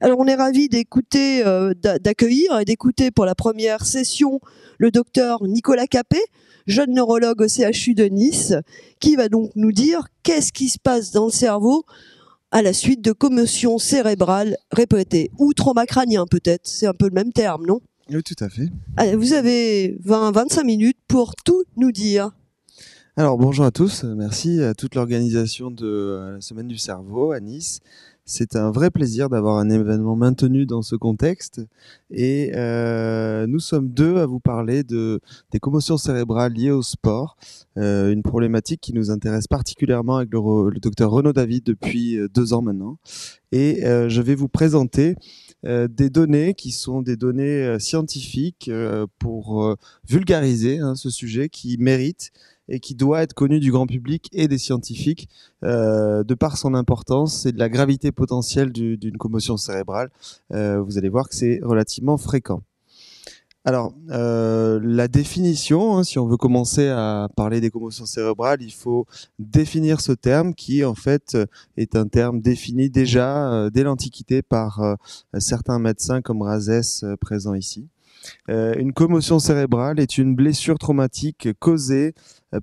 Alors, on est ravis d'écouter, d'accueillir et d'écouter pour la première session le docteur Nicolas Capet, jeune neurologue au CHU de Nice, qui va donc nous dire qu'est-ce qui se passe dans le cerveau à la suite de commotions cérébrales répétées, ou trauma crânien peut-être, c'est un peu le même terme, non? Oui, tout à fait. Allez, vous avez 20-25 minutes pour tout nous dire. Alors bonjour à tous, merci à toute l'organisation de la Semaine du Cerveau à Nice. C'est un vrai plaisir d'avoir un événement maintenu dans ce contexte et nous sommes deux à vous parler des commotions cérébrales liées au sport, une problématique qui nous intéresse particulièrement avec le docteur Renaud David depuis 2 ans maintenant. Et je vais vous présenter des données qui sont des données scientifiques pour vulgariser ce sujet qui mérite et qui doit être connu du grand public et des scientifiques de par son importance et de la gravité potentielle d'une commotion cérébrale. Vous allez voir que c'est relativement fréquent. Alors, la définition, si on veut commencer à parler des commotions cérébrales, il faut définir ce terme qui, en fait, est un terme défini déjà dès l'Antiquité par certains médecins comme Rhazès présent ici. Une commotion cérébrale est une blessure traumatique causée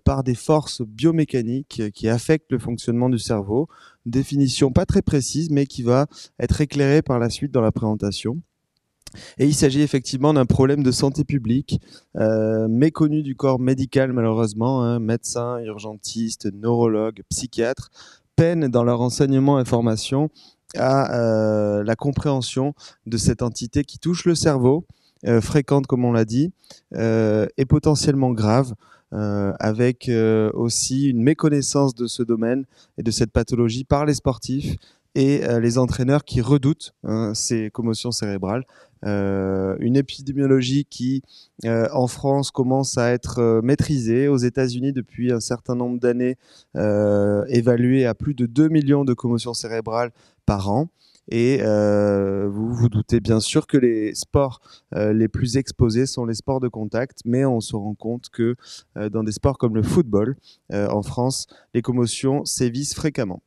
par des forces biomécaniques qui affectent le fonctionnement du cerveau. Une définition pas très précise, mais qui va être éclairée par la suite dans la présentation. Et il s'agit effectivement d'un problème de santé publique, méconnu du corps médical malheureusement. Médecins, urgentistes, neurologues, psychiatres peinent dans leur enseignement et formation à la compréhension de cette entité qui touche le cerveau, fréquente comme on l'a dit, et potentiellement grave, avec aussi une méconnaissance de ce domaine et de cette pathologie par les sportifs et les entraîneurs qui redoutent ces commotions cérébrales. Une épidémiologie qui, en France, commence à être maîtrisée. Aux États-Unis, depuis un certain nombre d'années, évaluée à plus de 2 millions de commotions cérébrales par an. Et vous vous doutez bien sûr que les sports les plus exposés sont les sports de contact, mais on se rend compte que dans des sports comme le football, en France, les commotions sévissent fréquemment.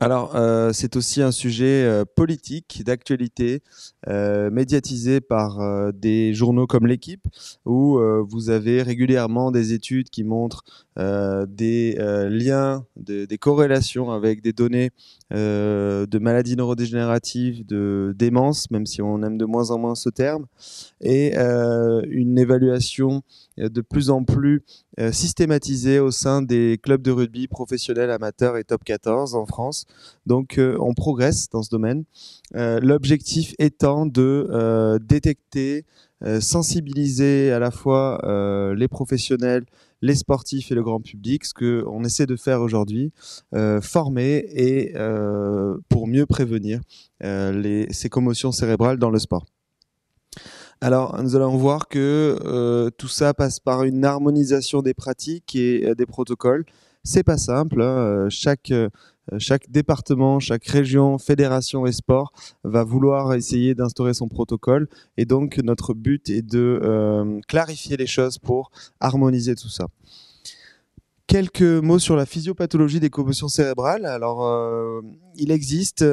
Alors, c'est aussi un sujet politique, d'actualité, médiatisé par des journaux comme L'Équipe, où vous avez régulièrement des études qui montrent des liens, des corrélations avec des données de maladies neurodégénératives, de démence, même si on aime de moins en moins ce terme, et une évaluation de plus en plus systématisée au sein des clubs de rugby professionnels, amateurs et top 14 en France. Donc on progresse dans ce domaine. L'objectif étant de détecter, sensibiliser à la fois les professionnels, les sportifs et le grand public, ce qu'on essaie de faire aujourd'hui, former et pour mieux prévenir ces commotions cérébrales dans le sport. Alors, nous allons voir que tout ça passe par une harmonisation des pratiques et des protocoles. C'est pas simple, hein. Chaque département, chaque région, fédération et sport va vouloir essayer d'instaurer son protocole. Et donc, notre but est de clarifier les choses pour harmoniser tout ça. Quelques mots sur la physiopathologie des commotions cérébrales. Alors, il existe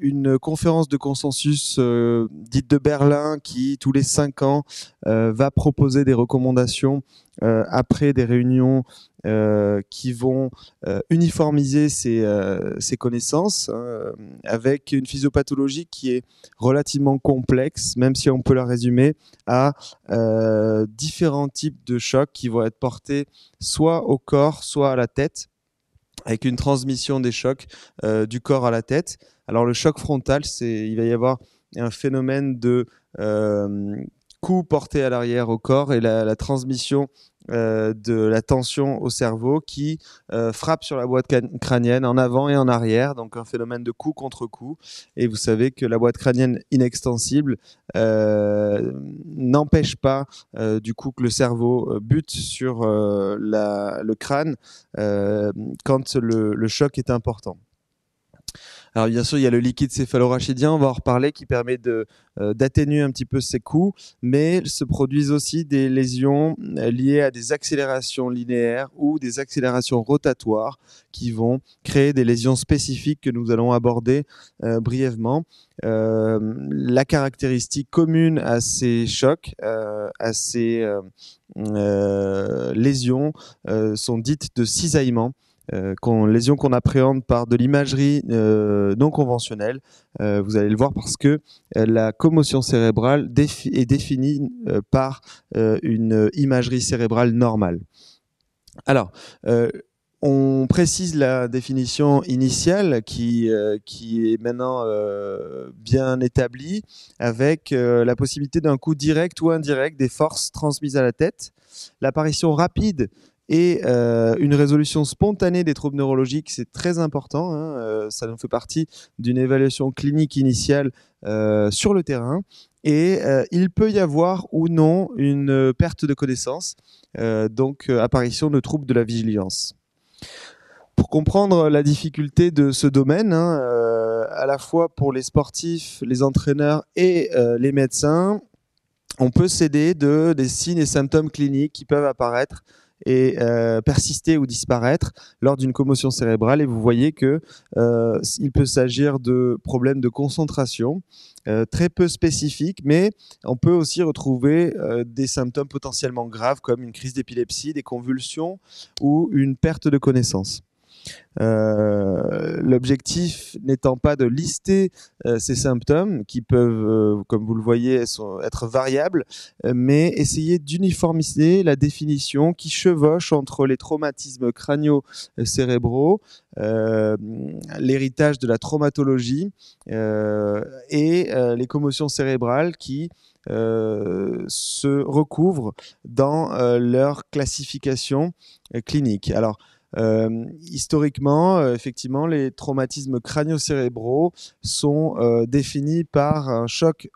une conférence de consensus dite de Berlin qui, tous les 5 ans, va proposer des recommandations après des réunions qui vont uniformiser ces connaissances avec une physiopathologie qui est relativement complexe, même si on peut la résumer à différents types de chocs qui vont être portés soit au corps, soit à la tête, avec une transmission des chocs du corps à la tête. Alors le choc frontal, il va y avoir un phénomène de coup porté à l'arrière au corps et la transmission de la tension au cerveau qui frappe sur la boîte crânienne en avant et en arrière, donc un phénomène de coup contre coup. Et vous savez que la boîte crânienne inextensible n'empêche pas du coup que le cerveau bute sur le crâne quand le choc est important. Alors bien sûr, il y a le liquide céphalorachidien, on va en reparler, qui permet d'atténuer un petit peu ces coups, mais se produisent aussi des lésions liées à des accélérations linéaires ou des accélérations rotatoires qui vont créer des lésions spécifiques que nous allons aborder brièvement. La caractéristique commune à ces chocs, à ces lésions, sont dites de cisaillement. Lésions qu'on appréhende par de l'imagerie non conventionnelle. Vous allez le voir parce que la commotion cérébrale est définie par une imagerie cérébrale normale. Alors, on précise la définition initiale qui est maintenant bien établie, avec la possibilité d'un coup direct ou indirect des forces transmises à la tête, l'apparition rapide et une résolution spontanée des troubles neurologiques. C'est très important, hein, ça nous fait partie d'une évaluation clinique initiale sur le terrain. Et il peut y avoir ou non une perte de connaissance, donc apparition de troubles de la vigilance. Pour comprendre la difficulté de ce domaine, à la fois pour les sportifs, les entraîneurs et les médecins, on peut s'aider des signes et symptômes cliniques qui peuvent apparaître et persister ou disparaître lors d'une commotion cérébrale. Et vous voyez que il peut s'agir de problèmes de concentration très peu spécifiques, mais on peut aussi retrouver des symptômes potentiellement graves comme une crise d'épilepsie, des convulsions ou une perte de connaissance. L'objectif n'étant pas de lister ces symptômes qui peuvent, comme vous le voyez, être variables, mais essayer d'uniformiser la définition qui chevauche entre les traumatismes crânio-cérébraux, l'héritage de la traumatologie et les commotions cérébrales qui se recouvrent dans leur classification clinique. Alors, historiquement, effectivement, les traumatismes crânio-cérébraux sont définis par un choc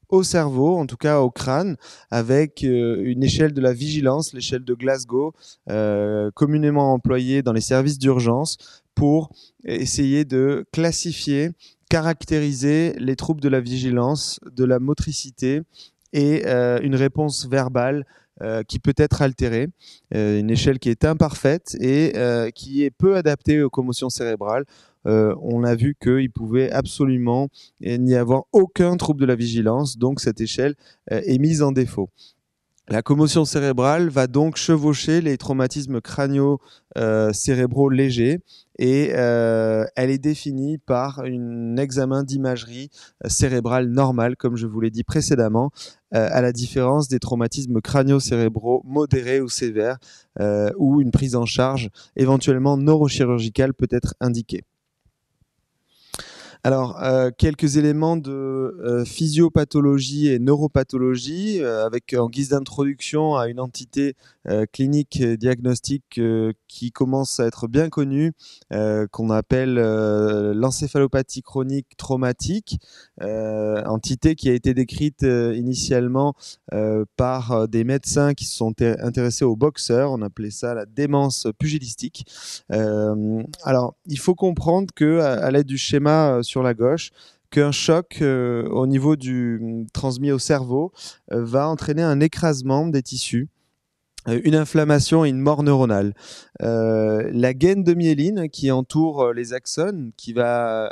au cerveau, en tout cas au crâne, avec une échelle de la vigilance, l'échelle de Glasgow, communément employée dans les services d'urgence pour essayer de classifier, caractériser les troubles de la vigilance, de la motricité et une réponse verbale qui peut être altérée, une échelle qui est imparfaite et qui est peu adaptée aux commotions cérébrales. On a vu qu'il pouvait absolument n'y avoir aucun trouble de la vigilance, donc cette échelle est mise en défaut. La commotion cérébrale va donc chevaucher les traumatismes crânio-cérébraux légers et elle est définie par un examen d'imagerie cérébrale normale, comme je vous l'ai dit précédemment, à la différence des traumatismes crânio-cérébraux modérés ou sévères où une prise en charge éventuellement neurochirurgicale peut être indiquée. Alors, quelques éléments de physiopathologie et neuropathologie, avec en guise d'introduction à une entité clinique diagnostique qui commence à être bien connue, qu'on appelle l'encéphalopathie chronique traumatique, entité qui a été décrite initialement par des médecins qui se sont intéressés aux boxeurs. On appelait ça la démence pugilistique. Alors, il faut comprendre que à l'aide du schéma sur la gauche, qu'un choc au niveau transmis au cerveau va entraîner un écrasement des tissus, une inflammation et une mort neuronale. La gaine de myéline qui entoure les axones,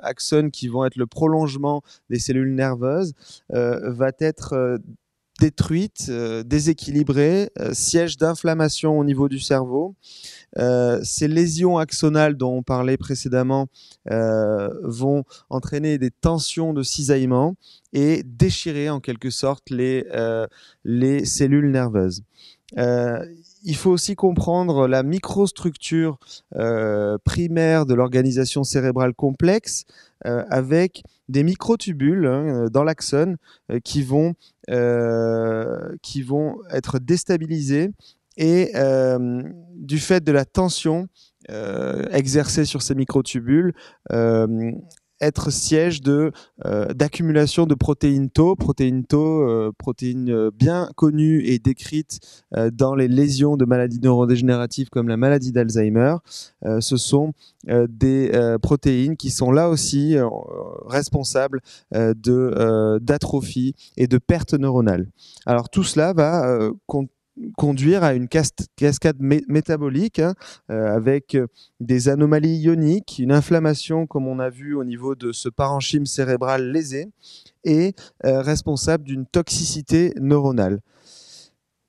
axones qui vont être le prolongement des cellules nerveuses, va être détruite, déséquilibrée, siège d'inflammation au niveau du cerveau. Ces lésions axonales dont on parlait précédemment vont entraîner des tensions de cisaillement et déchirer en quelque sorte les cellules nerveuses. Il faut aussi comprendre la microstructure primaire de l'organisation cérébrale complexe avec des microtubules dans l'axone qui vont être déstabilisés et du fait de la tension exercée sur ces microtubules, être siège d'accumulation de protéines tau, protéines bien connues et décrites dans les lésions de maladies neurodégénératives comme la maladie d'Alzheimer. Ce sont des protéines qui sont là aussi responsables d'atrophie et de perte neuronale. Alors tout cela va conduire à une cascade métabolique avec des anomalies ioniques, une inflammation comme on a vu au niveau de ce parenchyme cérébral lésé et responsable d'une toxicité neuronale.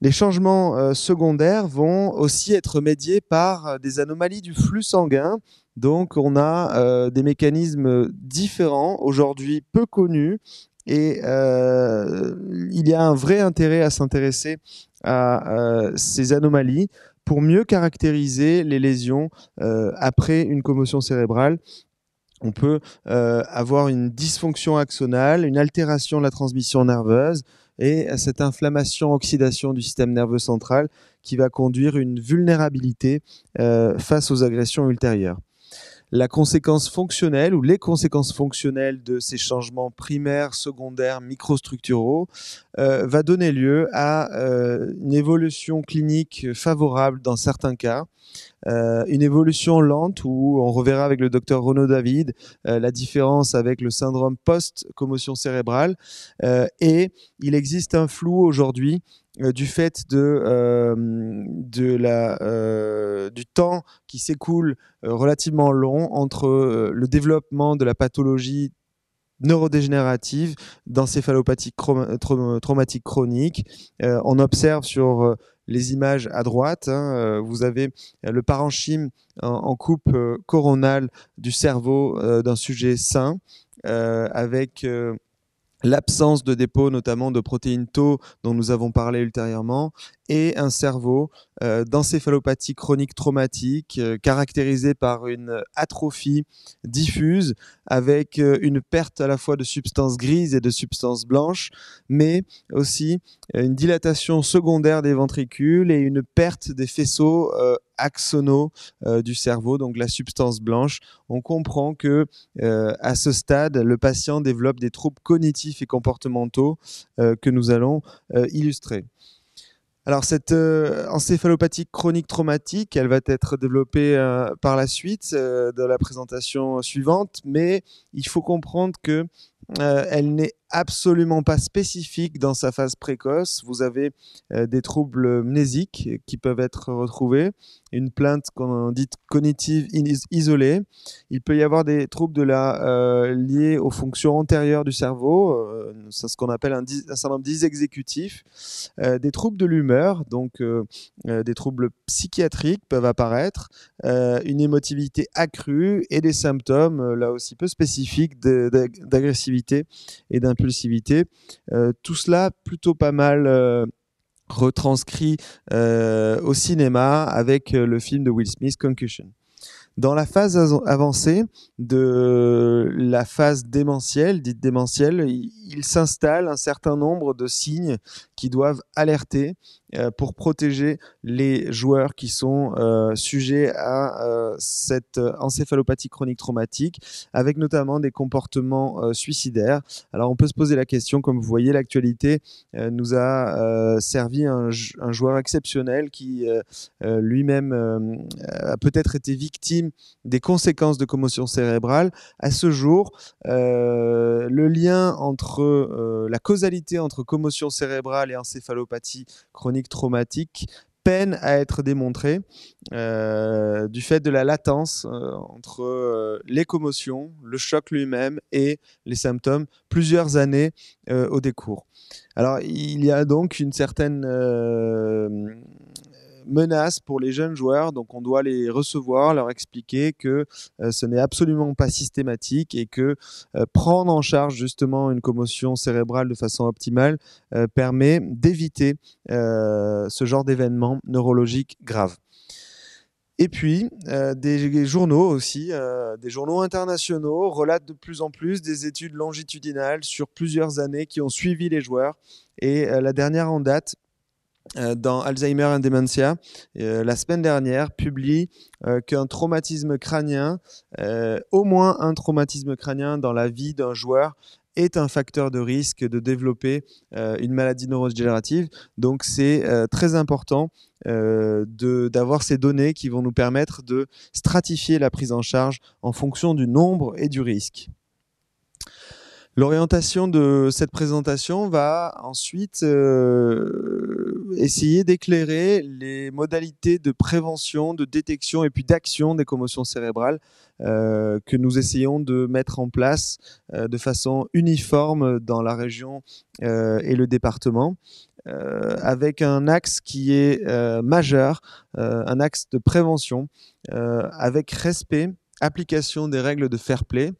Les changements secondaires vont aussi être médiés par des anomalies du flux sanguin. Donc on a des mécanismes différents, aujourd'hui peu connus, et il y a un vrai intérêt à s'intéresser à ces anomalies pour mieux caractériser les lésions après une commotion cérébrale. On peut avoir une dysfonction axonale, une altération de la transmission nerveuse et cette inflammation-oxydation du système nerveux central qui va conduire une vulnérabilité face aux agressions ultérieures. La conséquence fonctionnelle ou les conséquences fonctionnelles de ces changements primaires, secondaires, microstructuraux va donner lieu à une évolution clinique favorable dans certains cas, une évolution lente où on reverra avec le docteur Renaud David la différence avec le syndrome post-commotion cérébrale et il existe un flou aujourd'hui du fait du temps qui s'écoule relativement long entre le développement de la pathologie neurodégénérative d'encéphalopathie traumatique chronique. On observe sur les images à droite, vous avez le parenchyme en coupe coronale du cerveau d'un sujet sain avec l'absence de dépôt notamment de protéines tau dont nous avons parlé ultérieurement et un cerveau d'encéphalopathie chronique traumatique caractérisé par une atrophie diffuse avec une perte à la fois de substances grises et de substances blanches, mais aussi une dilatation secondaire des ventricules et une perte des faisceaux axonaux du cerveau, donc la substance blanche. On comprend que à ce stade, le patient développe des troubles cognitifs et comportementaux que nous allons illustrer. Alors cette encéphalopathie chronique traumatique, elle va être développée par la suite dans la présentation suivante, mais il faut comprendre que elle n'est absolument pas spécifique dans sa phase précoce. Vous avez des troubles mnésiques qui peuvent être retrouvés, une plainte qu'on dit cognitive isolée. Il peut y avoir des troubles liés aux fonctions antérieures du cerveau, c'est ce qu'on appelle un syndrome dysexécutif, des troubles de l'humeur, donc des troubles psychiatriques peuvent apparaître, une émotivité accrue et des symptômes là aussi peu spécifiques d'agressivité et d'impulsivité. Tout cela plutôt pas mal retranscrit au cinéma avec le film de Will Smith, Concussion. Dans la phase avancée de la phase démentielle, dite démentielle, il s'installe un certain nombre de signes qui doivent alerter pour protéger les joueurs qui sont sujets à cette encéphalopathie chronique traumatique, avec notamment des comportements suicidaires. Alors on peut se poser la question, comme vous voyez, l'actualité nous a servi un joueur exceptionnel qui lui-même a peut-être été victime des conséquences de commotion cérébrale. À ce jour, le lien entre la causalité entre commotion cérébrale et encéphalopathie chronique traumatique peine à être démontré du fait de la latence entre les commotions, le choc lui-même et les symptômes plusieurs années au décours. Alors il y a donc une certaine menace pour les jeunes joueurs, donc on doit les recevoir, leur expliquer que ce n'est absolument pas systématique et que prendre en charge justement une commotion cérébrale de façon optimale permet d'éviter ce genre d'événements neurologiques graves. Et puis, des journaux aussi, des journaux internationaux relatent de plus en plus des études longitudinales sur plusieurs années qui ont suivi les joueurs. Et la dernière en date dans Alzheimer and Dementia, la semaine dernière, publie qu'un traumatisme crânien, au moins un traumatisme crânien dans la vie d'un joueur, est un facteur de risque de développer une maladie neurodégénérative. Donc c'est très important d'avoir ces données qui vont nous permettre de stratifier la prise en charge en fonction du nombre et du risque. L'orientation de cette présentation va ensuite essayer d'éclairer les modalités de prévention, de détection et puis d'action des commotions cérébrales que nous essayons de mettre en place de façon uniforme dans la région et le département. Avec un axe qui est majeur, un axe de prévention, avec respect, application des règles de fair play,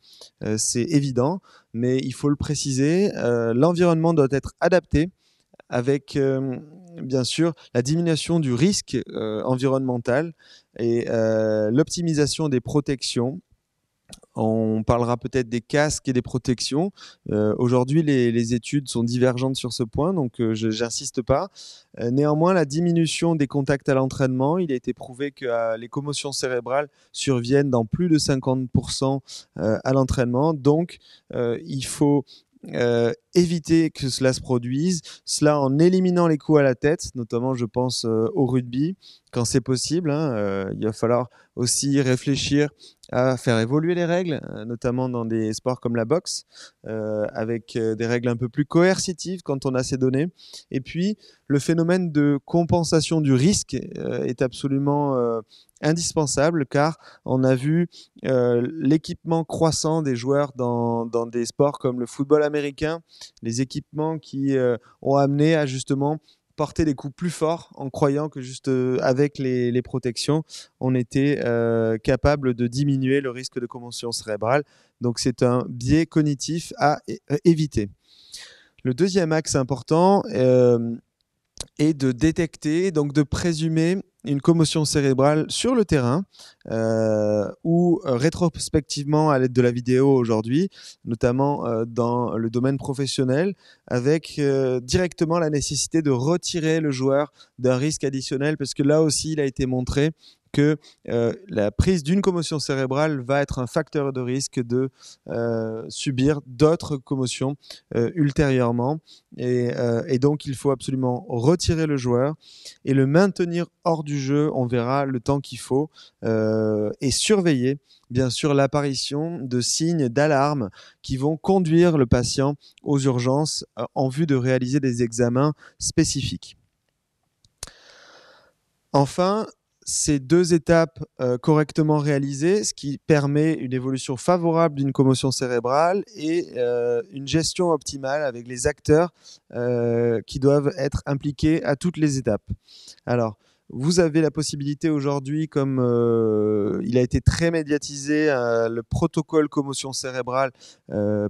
c'est évident, mais il faut le préciser, l'environnement doit être adapté avec bien sûr la diminution du risque environnemental et l'optimisation des protections. On parlera peut-être des casques et des protections. Aujourd'hui, les études sont divergentes sur ce point, donc je n'insiste pas. Néanmoins, la diminution des contacts à l'entraînement, il a été prouvé que les commotions cérébrales surviennent dans plus de 50% à l'entraînement. Donc, il faut éviter que cela se produise, cela en éliminant les coups à la tête, notamment je pense au rugby, quand c'est possible. Il va falloir aussi réfléchir à faire évoluer les règles, notamment dans des sports comme la boxe, avec des règles un peu plus coercitives quand on a ces données. Et puis, le phénomène de compensation du risque est absolument indispensable, car on a vu l'équipement croissant des joueurs dans des sports comme le football américain, les équipements qui ont amené à justement porter des coups plus forts en croyant que juste avec les protections, on était capable de diminuer le risque de commotion cérébrale. Donc c'est un biais cognitif à éviter. Le deuxième axe important est de détecter, donc de présumer une commotion cérébrale sur le terrain ou rétrospectivement à l'aide de la vidéo aujourd'hui, notamment dans le domaine professionnel, avec directement la nécessité de retirer le joueur d'un risque additionnel, parce que là aussi, il a été montré que la prise d'une commotion cérébrale va être un facteur de risque de subir d'autres commotions ultérieurement. Et donc, il faut absolument retirer le joueur et le maintenir hors du jeu. On verra le temps qu'il faut et surveiller, bien sûr, l'apparition de signes d'alarme qui vont conduire le patient aux urgences en vue de réaliser des examens spécifiques. Enfin, ces deux étapes correctement réalisées, ce qui permet une évolution favorable d'une commotion cérébrale et une gestion optimale avec les acteurs qui doivent être impliqués à toutes les étapes. Alors, vous avez la possibilité aujourd'hui, comme il a été très médiatisé, le protocole commotion cérébrale,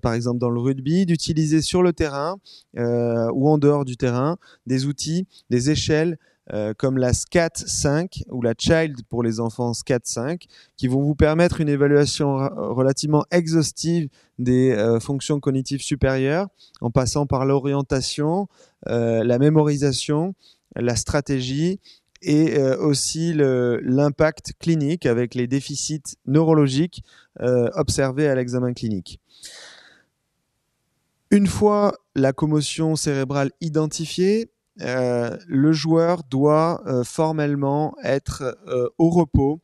par exemple dans le rugby, d'utiliser sur le terrain ou en dehors du terrain des outils, des échelles, comme la SCAT-5 ou la Child pour les enfants SCAT-5, qui vont vous permettre une évaluation relativement exhaustive des fonctions cognitives supérieures, en passant par l'orientation, la mémorisation, la stratégie et aussi l'impact clinique avec les déficits neurologiques observés à l'examen clinique. Une fois la commotion cérébrale identifiée, le joueur doit formellement être au repos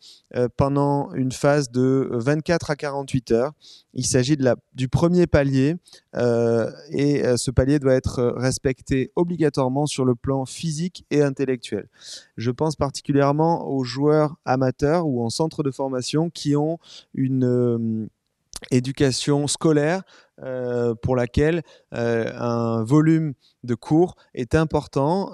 pendant une phase de 24 à 48 heures. Il s'agit du premier palier et ce palier doit être respecté obligatoirement sur le plan physique et intellectuel. Je pense particulièrement aux joueurs amateurs ou en centre de formation qui ont une éducation scolaire pour laquelle un volume de cours est important.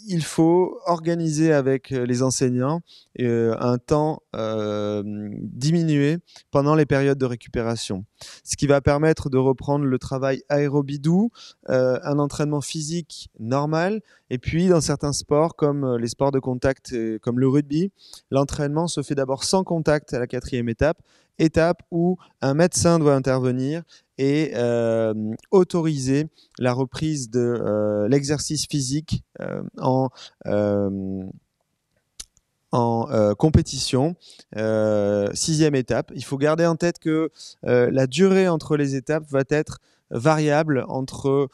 Il faut organiser avec les enseignants un temps diminué pendant les périodes de récupération, ce qui va permettre de reprendre le travail aérobie doux, un entraînement physique normal, et puis dans certains sports comme les sports de contact comme le rugby, l'entraînement se fait d'abord sans contact à la 4e étape étape où un médecin doit intervenir et autoriser la reprise de l'exercice physique en compétition. 6e étape. Il faut garder en tête que la durée entre les étapes va être variable entre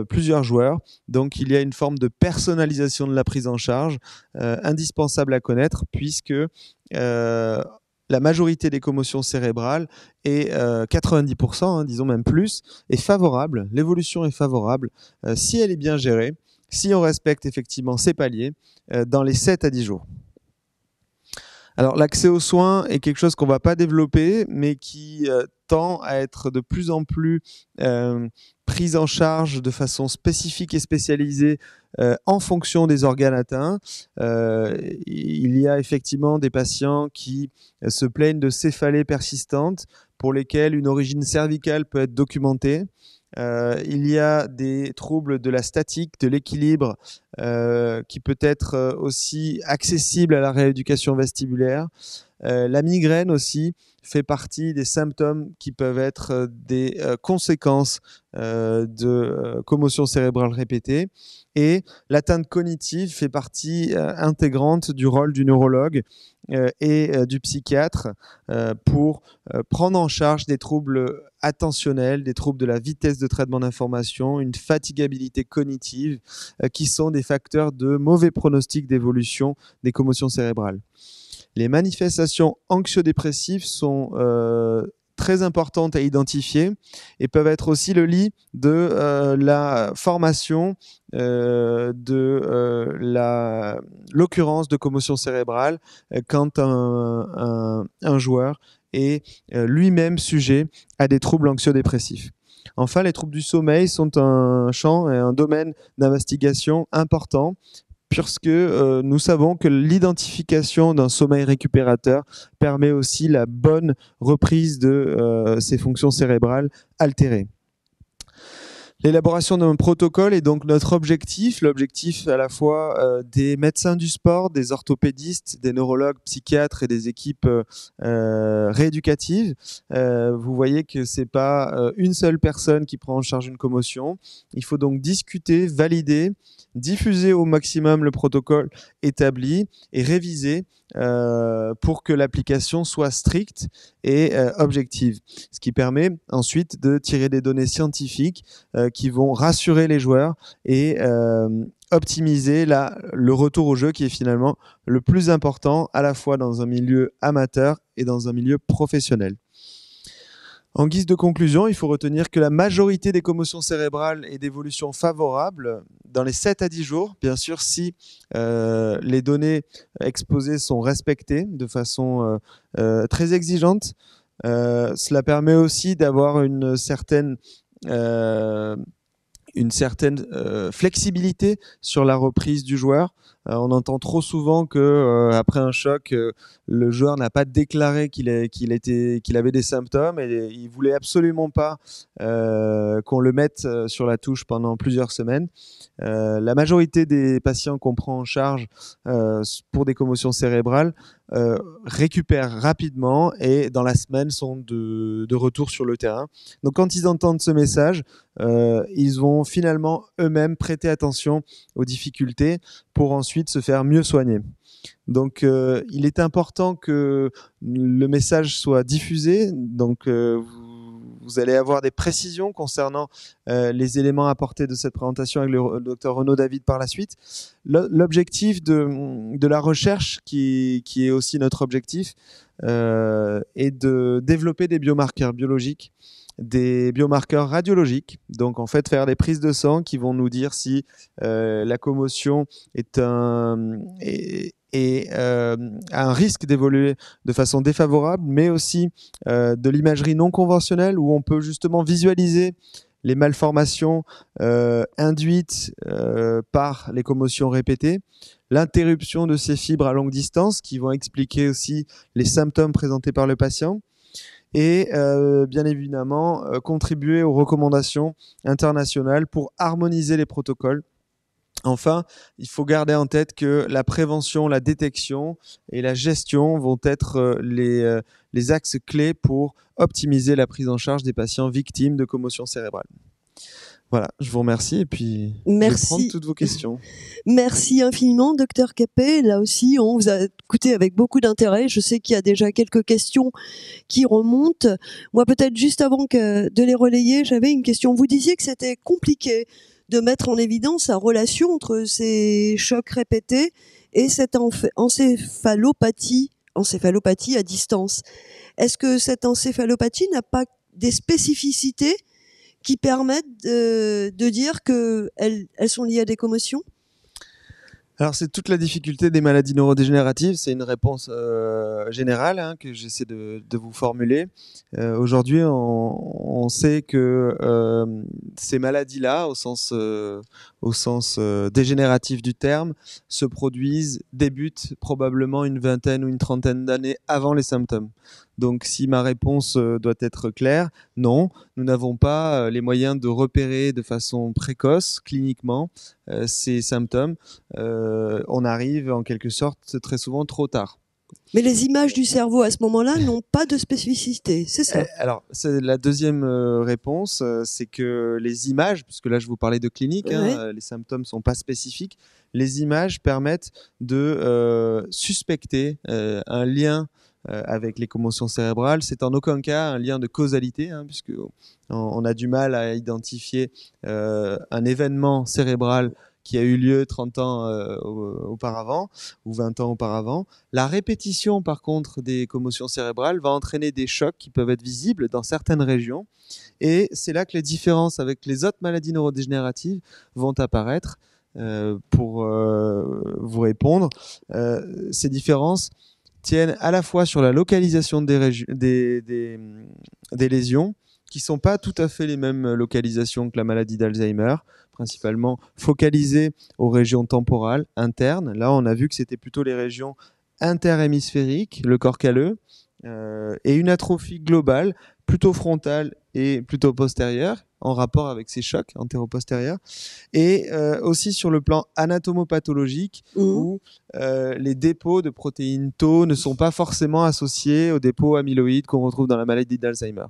plusieurs joueurs. Donc, il y a une forme de personnalisation de la prise en charge indispensable à connaître puisque la majorité des commotions cérébrales et 90%, disons même plus, est favorable. L'évolution est favorable si elle est bien gérée, si on respecte effectivement ces paliers dans les 7 à 10 jours. Alors, l'accès aux soins est quelque chose qu'on ne va pas développer, mais qui tend à être de plus en plus pris en charge de façon spécifique et spécialisée en fonction des organes atteints. Il y a effectivement des patients qui se plaignent de céphalées persistantes pour lesquelles une origine cervicale peut être documentée. Il y a des troubles de la statique, de l'équilibre, qui peut être aussi accessible à la rééducation vestibulaire. La migraine aussi fait partie des symptômes qui peuvent être des conséquences de commotion cérébrale répétée. Et l'atteinte cognitive fait partie intégrante du rôle du neurologue et du psychiatre pour prendre en charge des troubles attentionnels, des troubles de la vitesse de traitement d'information, une fatigabilité cognitive qui sont des facteurs de mauvais pronostic d'évolution des commotions cérébrales. Les manifestations anxio-dépressives sont très importantes à identifier et peuvent être aussi le lit de la formation de l'occurrence de commotion cérébrale quand un joueur est lui-même sujet à des troubles anxio-dépressifs. Enfin, les troubles du sommeil sont un champ et un domaine d'investigation important puisque nous savons que l'identification d'un sommeil récupérateur permet aussi la bonne reprise de ces fonctions cérébrales altérées. L'élaboration d'un protocole est donc notre objectif, l'objectif à la fois des médecins du sport, des orthopédistes, des neurologues, psychiatres et des équipes rééducatives. Vous voyez que c'est pas une seule personne qui prend en charge une commotion. Il faut donc discuter, valider, diffuser au maximum le protocole établi et réviser pour que l'application soit stricte et objective. Ce qui permet ensuite de tirer des données scientifiques qui vont rassurer les joueurs et optimiser le retour au jeu qui est finalement le plus important à la fois dans un milieu amateur et dans un milieu professionnel. En guise de conclusion, il faut retenir que la majorité des commotions cérébrales est d'évolution favorable dans les 7 à 10 jours, bien sûr si les données exposées sont respectées de façon très exigeante. Cela permet aussi d'avoir une certaine flexibilité sur la reprise du joueur. On entend trop souvent que après un choc, le joueur n'a pas déclaré qu'il avait des symptômes et il voulait absolument pas qu'on le mette sur la touche pendant plusieurs semaines. La majorité des patients qu'on prend en charge pour des commotions cérébrales récupèrent rapidement et dans la semaine sont de retour sur le terrain. Donc quand ils entendent ce message, ils vont finalement eux-mêmes prêter attention aux difficultés pour ensuite se faire mieux soigner. Donc il est important que le message soit diffusé. Donc vous allez avoir des précisions concernant les éléments apportés de cette présentation avec le Dr Renaud David par la suite. L'objectif de la recherche, qui est aussi notre objectif, est de développer des biomarqueurs biologiques, des biomarqueurs radiologiques, donc en fait faire des prises de sang qui vont nous dire si la commotion a un risque d'évoluer de façon défavorable, mais aussi de l'imagerie non conventionnelle où on peut justement visualiser les malformations induites par les commotions répétées, l'interruption de ces fibres à longue distance qui vont expliquer aussi les symptômes présentés par le patient et bien évidemment contribuer aux recommandations internationales pour harmoniser les protocoles Enfin, il faut garder en tête que la prévention, la détection et la gestion vont être les axes clés pour optimiser la prise en charge des patients victimes de commotion cérébrale. Voilà, je vous remercie et puis je vais prendre toutes vos questions. Merci infiniment, docteur Capet. Là aussi, on vous a écouté avec beaucoup d'intérêt. Je sais qu'il y a déjà quelques questions qui remontent. Moi, peut-être juste avant de les relayer, j'avais une question. Vous disiez que c'était compliqué de mettre en évidence la relation entre ces chocs répétés et cette encéphalopathie à distance. Est-ce que cette encéphalopathie n'a pas des spécificités qui permettent de dire qu'elles sont liées à des commotions? Alors, c'est toute la difficulté des maladies neurodégénératives. C'est une réponse générale que j'essaie de vous formuler. Aujourd'hui, on sait que ces maladies-là, au sens dégénératif du terme, débutent probablement une vingtaine ou une trentaine d'années avant les symptômes. Donc, si ma réponse doit être claire, non, nous n'avons pas les moyens de repérer de façon précoce, cliniquement, ces symptômes. On arrive en quelque sorte très souvent trop tard. Mais les images du cerveau à ce moment-là n'ont pas de spécificité, c'est ça? Alors, c'est la deuxième réponse, c'est que les images, puisque là je vous parlais de clinique, les symptômes ne sont pas spécifiques, les images permettent de suspecter un lien avec les commotions cérébrales. C'est en aucun cas un lien de causalité, puisque on a du mal à identifier un événement cérébral qui a eu lieu 30 ans auparavant ou 20 ans auparavant. La répétition, par contre, des commotions cérébrales va entraîner des chocs qui peuvent être visibles dans certaines régions. Et c'est là que les différences avec les autres maladies neurodégénératives vont apparaître. Pour vous répondre, ces différences tiennent à la fois sur la localisation des lésions, qui ne sont pas tout à fait les mêmes localisations que la maladie d'Alzheimer, principalement focalisées aux régions temporales internes. Là, on a vu que c'était plutôt les régions interhémisphériques, le corps calleux, et une atrophie globale, plutôt frontale et plutôt postérieure, en rapport avec ces chocs antéro-postérieurs, et aussi sur le plan anatomopathologique, où les dépôts de protéines Tau ne sont pas forcément associés aux dépôts amyloïdes qu'on retrouve dans la maladie d'Alzheimer.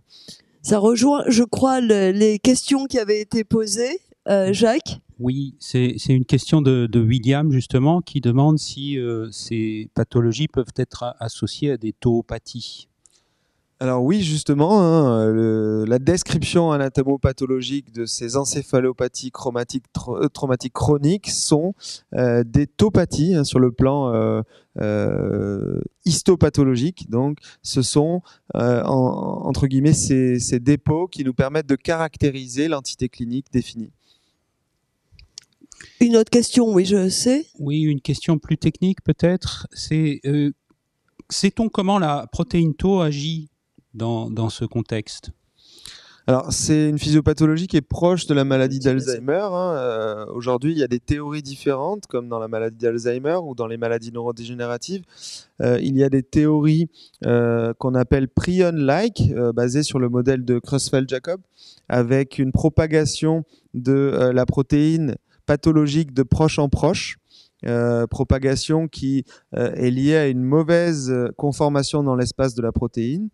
Ça rejoint, je crois, les questions qui avaient été posées. Jacques? Oui, c'est une question de William, justement, qui demande si ces pathologies peuvent être associées à des tauopathies. Alors oui, justement, la description anatomopathologique de ces encéphalopathies traumatiques chroniques sont des taupathies sur le plan histopathologique. Donc, ce sont, entre guillemets, ces dépôts qui nous permettent de caractériser l'entité clinique définie. Une autre question, oui, je sais. Oui, une question plus technique peut-être. Sait-on comment la protéine Tau agit dans ce contexte? Alors, c'est une physiopathologie qui est proche de la maladie d'Alzheimer. Aujourd'hui, il y a des théories différentes, comme dans la maladie d'Alzheimer ou dans les maladies neurodégénératives. Il y a des théories qu'on appelle prion-like, basées sur le modèle de Creutzfeldt-Jakob, avec une propagation de la protéine pathologique de proche en proche. Propagation qui est liée à une mauvaise conformation dans l'espace de la protéine.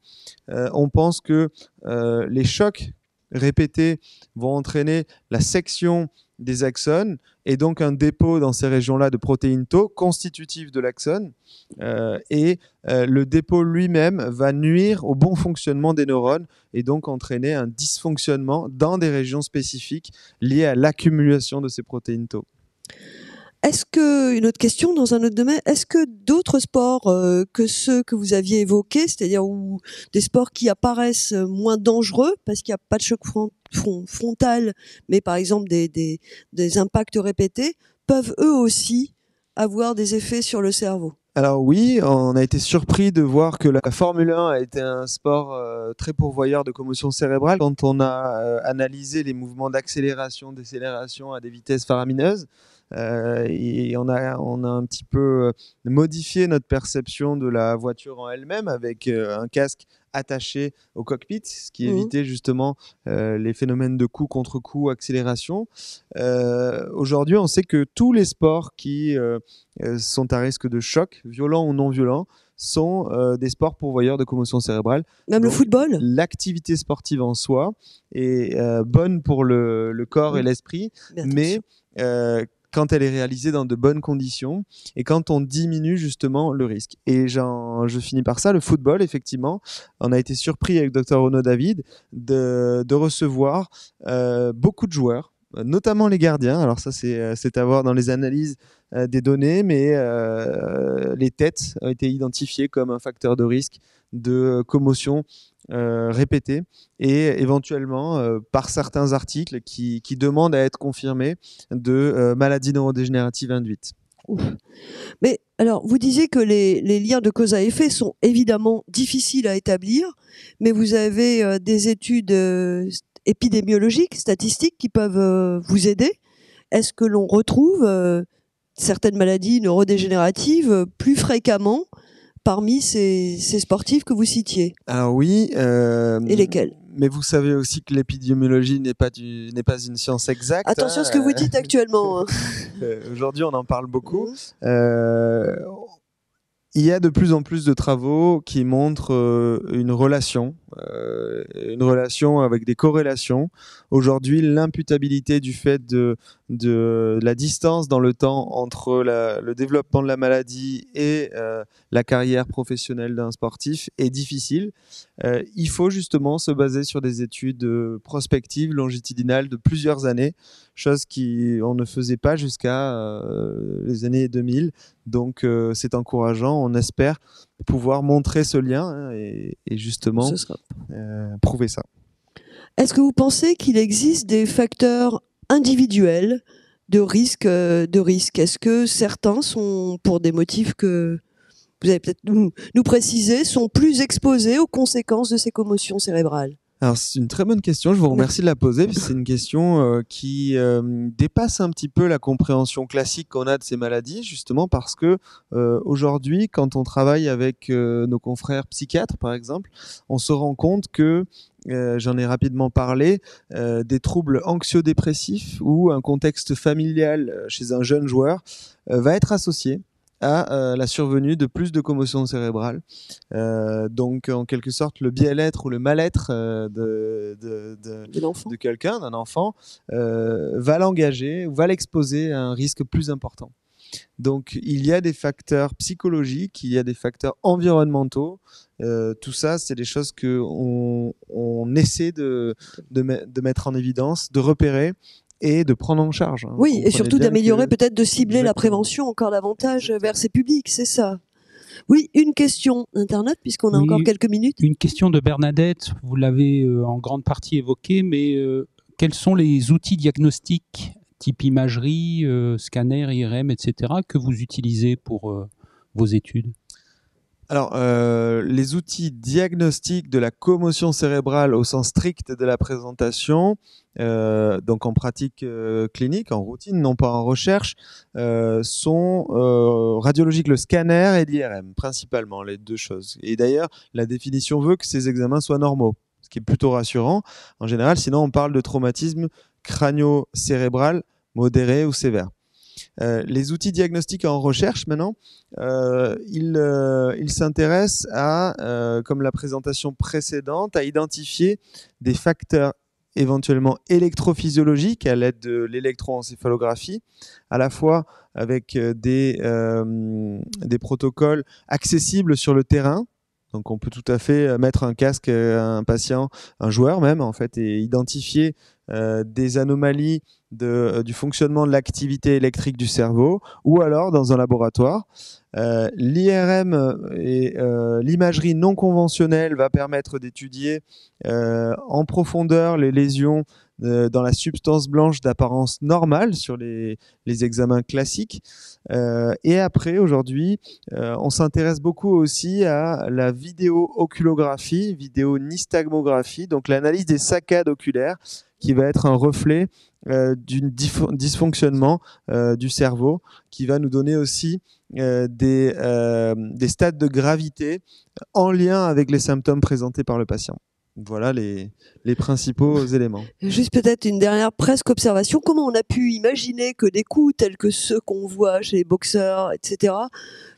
On pense que les chocs répétés vont entraîner la section des axones et donc un dépôt dans ces régions-là de protéines Tau constitutives de l'axone. Le dépôt lui-même va nuire au bon fonctionnement des neurones et donc entraîner un dysfonctionnement dans des régions spécifiques liées à l'accumulation de ces protéines Tau. Une autre question dans un autre domaine, est-ce que d'autres sports que ceux que vous aviez évoqués, c'est-à-dire des sports qui apparaissent moins dangereux parce qu'il n'y a pas de choc frontal, mais par exemple des impacts répétés, peuvent eux aussi avoir des effets sur le cerveau? Alors oui, on a été surpris de voir que la Formule 1 a été un sport très pourvoyeur de commotion cérébrale quand on a analysé les mouvements d'accélération, décélération à des vitesses faramineuses. et on a un petit peu modifié notre perception de la voiture en elle-même avec un casque attaché au cockpit, ce qui évitait justement les phénomènes de coup contre coup, accélération. Aujourd'hui, on sait que tous les sports qui sont à risque de choc, violent ou non violent, sont des sports pourvoyeurs de commotion cérébrale. Même Donc, le football. l'activité sportive en soi est bonne pour le corps et l'esprit, mais quand elle est réalisée dans de bonnes conditions et quand on diminue justement le risque. Et je finis par ça, le football, effectivement, on a été surpris avec Dr Renaud David de recevoir beaucoup de joueurs, notamment les gardiens. Alors ça, c'est à voir dans les analyses des données, mais les têtes ont été identifiées comme un facteur de risque de commotion répétée et éventuellement par certains articles qui demandent à être confirmés de maladies neurodégénératives induites. Ouf. Mais alors, vous disiez que les liens de cause à effet sont évidemment difficiles à établir, mais vous avez des études épidémiologiques, statistiques qui peuvent vous aider. Est-ce que l'on retrouve certaines maladies neurodégénératives plus fréquemment parmi ces sportifs que vous citiez? Alors oui. Et lesquels? Mais vous savez aussi que l'épidémiologie n'est pas une science exacte. Attention à ce que vous dites actuellement. Aujourd'hui, on en parle beaucoup. Il y a de plus en plus de travaux qui montrent une relation avec des corrélations. Aujourd'hui, l'imputabilité du fait de la distance dans le temps entre le développement de la maladie et la carrière professionnelle d'un sportif est difficile. Il faut justement se baser sur des études prospectives, longitudinales de plusieurs années, chose qu'on ne faisait pas jusqu'à les années 2000. Donc c'est encourageant, on espère pouvoir montrer ce lien et justement prouver ça. Est-ce que vous pensez qu'il existe des facteurs individuels de risque? Est-ce que certains sont, pour des motifs que vous allez peut-être nous préciser, sont plus exposés aux conséquences de ces commotions cérébrales? Alors c'est une très bonne question, je vous remercie de la poser, c'est une question qui dépasse un petit peu la compréhension classique qu'on a de ces maladies, justement parce que aujourd'hui, quand on travaille avec nos confrères psychiatres par exemple, on se rend compte que, j'en ai rapidement parlé, des troubles anxio-dépressifs ou un contexte familial chez un jeune joueur va être associé à la survenue de plus de commotions cérébrales. Donc, en quelque sorte, le bien-être ou le mal-être de quelqu'un, d'un enfant, va l'engager ou va l'exposer à un risque plus important. Donc, il y a des facteurs psychologiques, il y a des facteurs environnementaux. Tout ça, c'est des choses qu'on essaie de mettre en évidence, de repérer et de prendre en charge. Oui, et surtout d'améliorer, peut-être de cibler la prévention encore davantage vers ces publics, c'est ça. Oui, une question Internet, puisqu'on a encore quelques minutes. Une question de Bernadette, vous l'avez en grande partie évoqué, mais quels sont les outils diagnostiques type imagerie, scanner, IRM, etc., que vous utilisez pour vos études? Alors, les outils diagnostiques de la commotion cérébrale au sens strict de la présentation, donc en pratique clinique, en routine, non pas en recherche, sont radiologiques, le scanner et l'IRM, principalement, les deux choses. Et d'ailleurs, la définition veut que ces examens soient normaux, ce qui est plutôt rassurant. En général, sinon, on parle de traumatisme crânio-cérébral modéré ou sévère. Les outils diagnostiques en recherche, maintenant, ils s'intéressent à, comme la présentation précédente, à identifier des facteurs éventuellement électrophysiologiques à l'aide de l'électroencéphalographie, à la fois avec des protocoles accessibles sur le terrain. Donc on peut tout à fait mettre un casque à un patient, un joueur même, en fait, et identifier des anomalies du fonctionnement de l'activité électrique du cerveau, ou alors dans un laboratoire. L'IRM et l'imagerie non conventionnelle va permettre d'étudier en profondeur les lésions dans la substance blanche d'apparence normale sur les examens classiques. Et après, aujourd'hui, on s'intéresse beaucoup aussi à la vidéo-oculographie, vidéo-nystagmographie, donc l'analyse des saccades oculaires, qui va être un reflet d'un dysfonctionnement du cerveau, qui va nous donner aussi des stades de gravité en lien avec les symptômes présentés par le patient. Voilà les principaux éléments. Juste peut-être une dernière presque observation. Comment on a pu imaginer que des coups tels que ceux qu'on voit chez les boxeurs, etc.,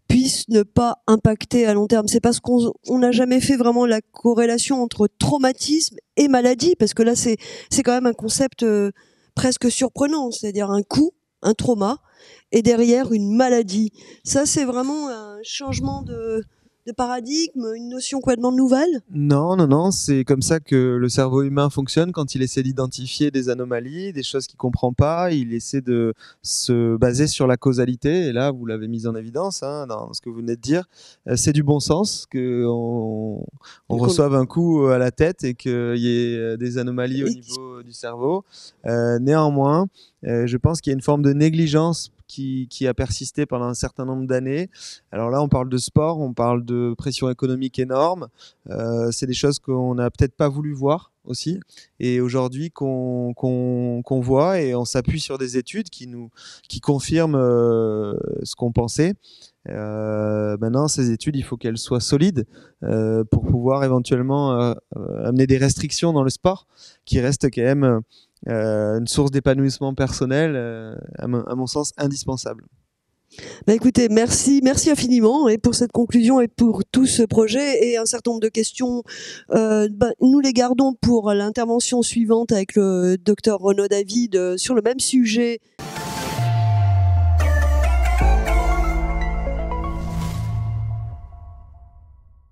puissent ne pas impacter à long terme? C'est parce qu'on n'a jamais fait vraiment la corrélation entre traumatisme et maladie, parce que là, c'est quand même un concept presque surprenant, c'est-à-dire un coup, un trauma, et derrière une maladie. Ça, c'est vraiment un changement de paradigme, une notion complètement nouvelle? Non, c'est comme ça que le cerveau humain fonctionne quand il essaie d'identifier des anomalies, des choses qu'il comprend pas. Il essaie de se baser sur la causalité. Et là, vous l'avez mis en évidence dans ce que vous venez de dire. C'est du bon sens qu'on reçoive un coup à la tête et qu'il y ait des anomalies au niveau du cerveau. Néanmoins, je pense qu'il y a une forme de négligence qui a persisté pendant un certain nombre d'années. Alors là, on parle de sport, on parle de pression économique énorme. C'est des choses qu'on n'a peut-être pas voulu voir aussi. Et aujourd'hui, qu'on voit, et on s'appuie sur des études qui confirment ce qu'on pensait. Maintenant, ces études, il faut qu'elles soient solides pour pouvoir éventuellement amener des restrictions dans le sport, qui reste quand même une source d'épanouissement personnel, à mon sens, indispensable. Bah écoutez, merci infiniment et pour cette conclusion et pour tout ce projet, et un certain nombre de questions. Nous les gardons pour l'intervention suivante avec le docteur Renaud David sur le même sujet.